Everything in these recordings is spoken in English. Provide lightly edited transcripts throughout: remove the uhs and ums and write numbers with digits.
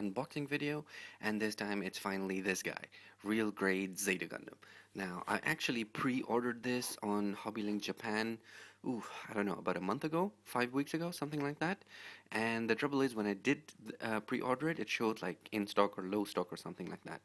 unboxing video, and this time it's finally this guy, Real Grade Zeta Gundam. Now, I actually pre-ordered this on Hobbylink Japan, I don't know, about a month ago, 5 weeks ago, something like that. And the trouble is, when I did pre-order it, it showed like in stock or low stock or something like that.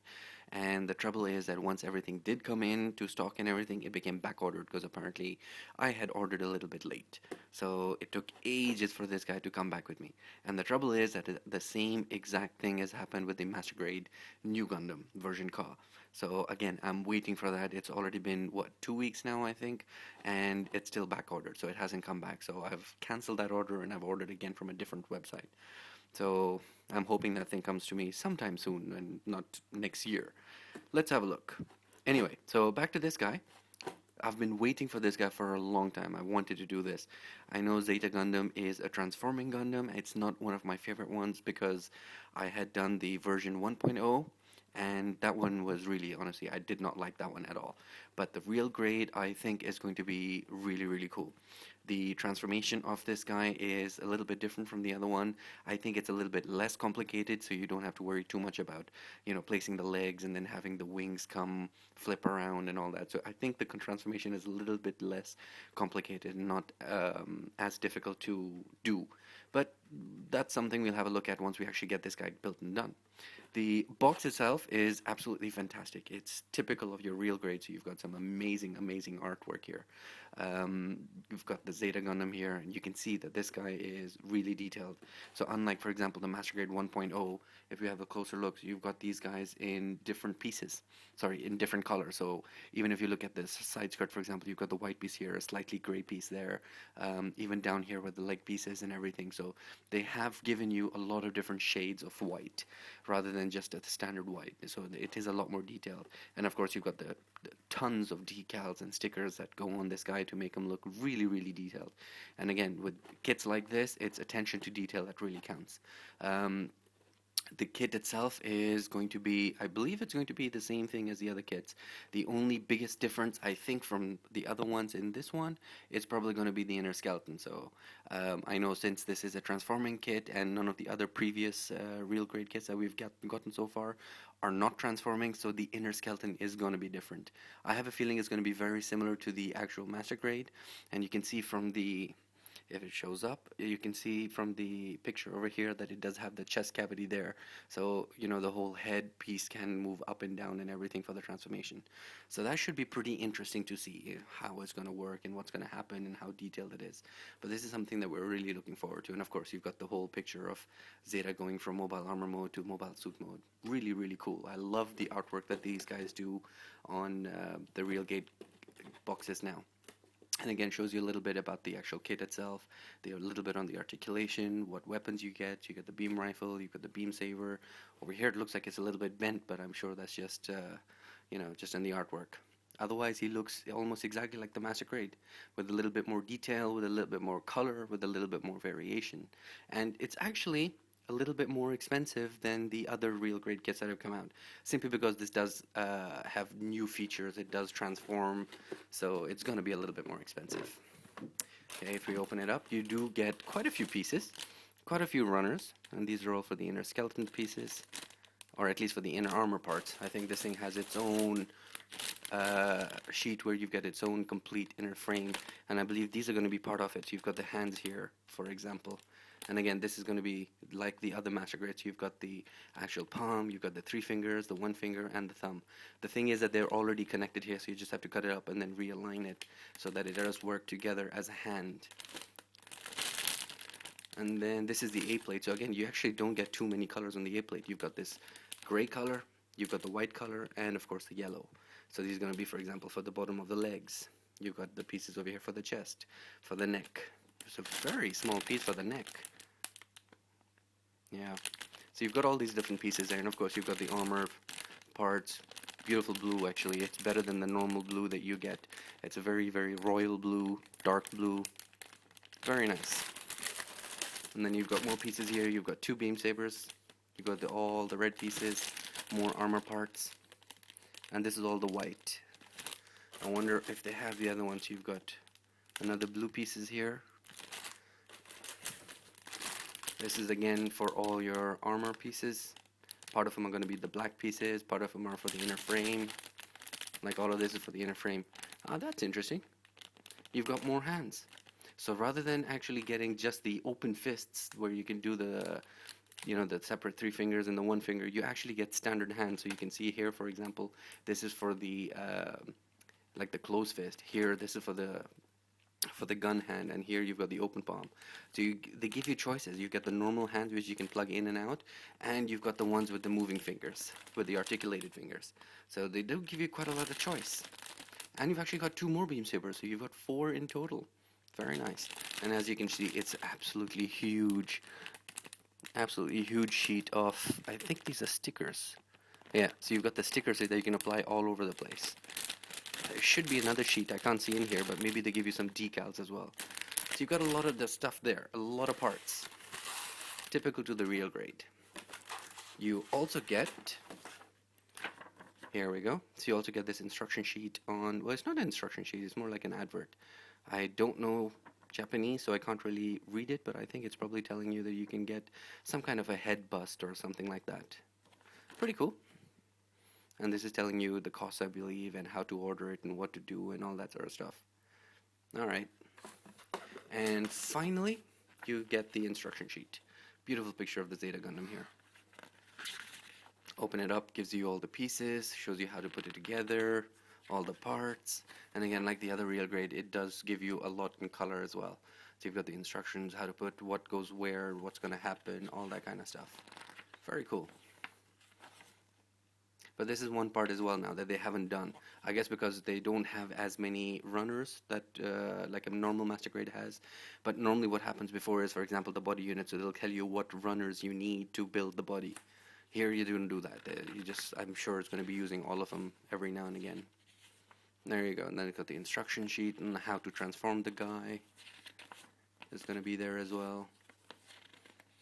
And the trouble is that once everything did come in to stock and everything, it became back ordered because apparently I had ordered a little bit late. So it took ages for this guy to come back with me. And the trouble is that the same exact thing has happened with the Master Grade New Gundam version Ka. So again, I'm waiting for that. It's already been, what, 2 weeks now, I think, and it's still back ordered, so it hasn't come back. So I've canceled that order and I've ordered again from a different website. So I'm hoping that thing comes to me sometime soon and not next year. Let's have a look. Anyway, so back to this guy. I've been waiting for this guy for a long time. I wanted to do this. I know Zeta Gundam is a transforming Gundam. It's not one of my favorite ones because I had done the version 1.0, and that one was really, honestly, I did not like that one at all. But the real grade, I think, is going to be really, really cool. The transformation of this guy is a little bit different from the other one. I think it's a little bit less complicated, so you don't have to worry too much about, placing the legs and then having the wings come flip around and all that. So I think the transformation is a little bit less complicated and not as difficult to do. But that's something we'll have a look at once we actually get this guy built and done. The box itself is absolutely fantastic. It's typical of your real grade, so you've got some amazing, amazing artwork here. You've got the Zeta Gundam here, and you can see that this guy is really detailed. So unlike, for example, the Master Grade 1.0, if you have a closer look, you've got these guys in different pieces. Sorry, in different colors. So even if you look at this side skirt, for example, you've got the white piece here, a slightly gray piece there, even down here with the leg pieces and everything. So they have given you a lot of different shades of white rather than just a standard white. So it is a lot more detailed. And of course, you've got the tons of decals and stickers that go on this guy to make him look really, really detailed. And again, with kits like this, it's attention to detail that really counts. The kit itself is going to be, I believe it's going to be the same thing as the other kits. The only biggest difference, I think, from the other ones in this one is probably going to be the inner skeleton. So I know since this is a transforming kit and none of the other previous real grade kits that we've gotten so far are not transforming, so the inner skeleton is going to be different. I have a feeling it's going to be very similar to the actual Master Grade, and you can see from the, if it shows up, you can see from the picture over here that it does have the chest cavity there. So, the whole head piece can move up and down and everything for the transformation. So that should be pretty interesting to see how it's going to work and what's going to happen and how detailed it is. But this is something that we're really looking forward to. And of course, you've got the whole picture of Zeta going from mobile armor mode to mobile suit mode. Really, really cool. I love the artwork that these guys do on the Real Grade boxes now. And again, shows you a little bit about the actual kit itself, a little bit on the articulation, what weapons you get. You get the beam rifle, you get the beam saber. Over here it looks like it's a little bit bent, but I'm sure that's just, just in the artwork. Otherwise, he looks almost exactly like the Master Grade, with a little bit more detail, with a little bit more color, with a little bit more variation. And it's actually a little bit more expensive than the other real grade kits that have come out, simply because this does have new features. It does transform, so it's going to be a little bit more expensive. Okay, if we open it up, you do get quite a few pieces, quite a few runners, and these are all for the inner skeleton pieces, or at least for the inner armor parts. I think this thing has its own sheet where you've got its own complete inner frame, and I believe these are going to be part of it. So you've got the hands here, for example. And again, this is going to be like the other Master Grades. You've got the actual palm, you've got the 3 fingers, the 1 finger, and the thumb. The thing is that they're already connected here, so you just have to cut it up and then realign it so that it does work together as a hand. And then this is the A plate. So again, you actually don't get too many colors on the A plate. You've got this gray color, you've got the white color, and of course the yellow. So these are going to be, for example, for the bottom of the legs. You've got the pieces over here for the chest, for the neck. It's a very small piece for the neck. Yeah, so you've got all these different pieces there, and of course you've got the armor parts. Beautiful blue, actually. It's better than the normal blue that you get. It's a very, very royal blue, dark blue. Very nice. And then you've got more pieces here. You've got 2 beam sabers. You've got all the red pieces, more armor parts, and this is all the white. I wonder if they have the other ones. You've got another blue pieces here. This is again for all your armor pieces. Part of them are going to be the black pieces, part of them are for the inner frame. Like all of this is for the inner frame. That's interesting. You've got more hands. So rather than actually getting just the open fists where you can do the, the separate three fingers and the one finger, you actually get standard hands. So you can see here, for example, this is for the like the closed fist. Here, this is for the gun hand, and here you've got the open palm. So they give you choices. You've got the normal hands which you can plug in and out, and you've got the ones with the moving fingers, with the articulated fingers. So they do give you quite a lot of choice. And you've actually got two more beam sabers, so you've got 4 in total. Very nice. And as you can see, it's absolutely huge sheet of, I think these are stickers. Yeah, so you've got the stickers that you can apply all over the place. There should be another sheet I can't see in here, but maybe they give you some decals as well. So you've got a lot of the stuff there, a lot of parts. Typical to the real grade. You also get, here we go, so you also get this instruction sheet on, well, it's not an instruction sheet, it's more like an advert. I don't know Japanese, so I can't really read it, but I think it's probably telling you that you can get some kind of a head bust or something like that. Pretty cool. And this is telling you the cost, I believe, and how to order it and what to do and all that sort of stuff. Alright. And finally, you get the instruction sheet. Beautiful picture of the Zeta Gundam here. Open it up, gives you all the pieces, shows you how to put it together, all the parts. And again, like the other real grade, it does give you a lot in color as well. So you've got the instructions, how to put what goes where, what's going to happen, all that kind of stuff. Very cool. But this is one part as well now that they haven't done. I guess because they don't have as many runners that like a normal Master Grade has. But normally what happens before is, for example, the body unit. So they'll tell you what runners you need to build the body. Here you don't do that. I'm sure it's going to be using all of them every now and again. There you go. And then you've got the instruction sheet and how to transform the guy. It's going to be there as well.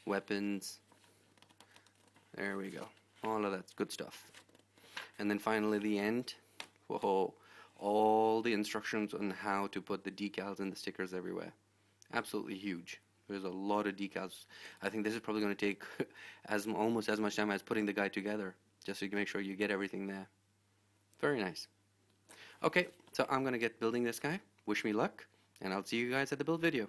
Weapons. There we go. All of that's good stuff. And then finally the end, whoa, all the instructions on how to put the decals and the stickers everywhere. Absolutely huge. There's a lot of decals. I think this is probably going to take almost as much time as putting the guy together, just so you can make sure you get everything there. Very nice. Okay, so I'm going to get building this guy. Wish me luck, and I'll see you guys at the build video.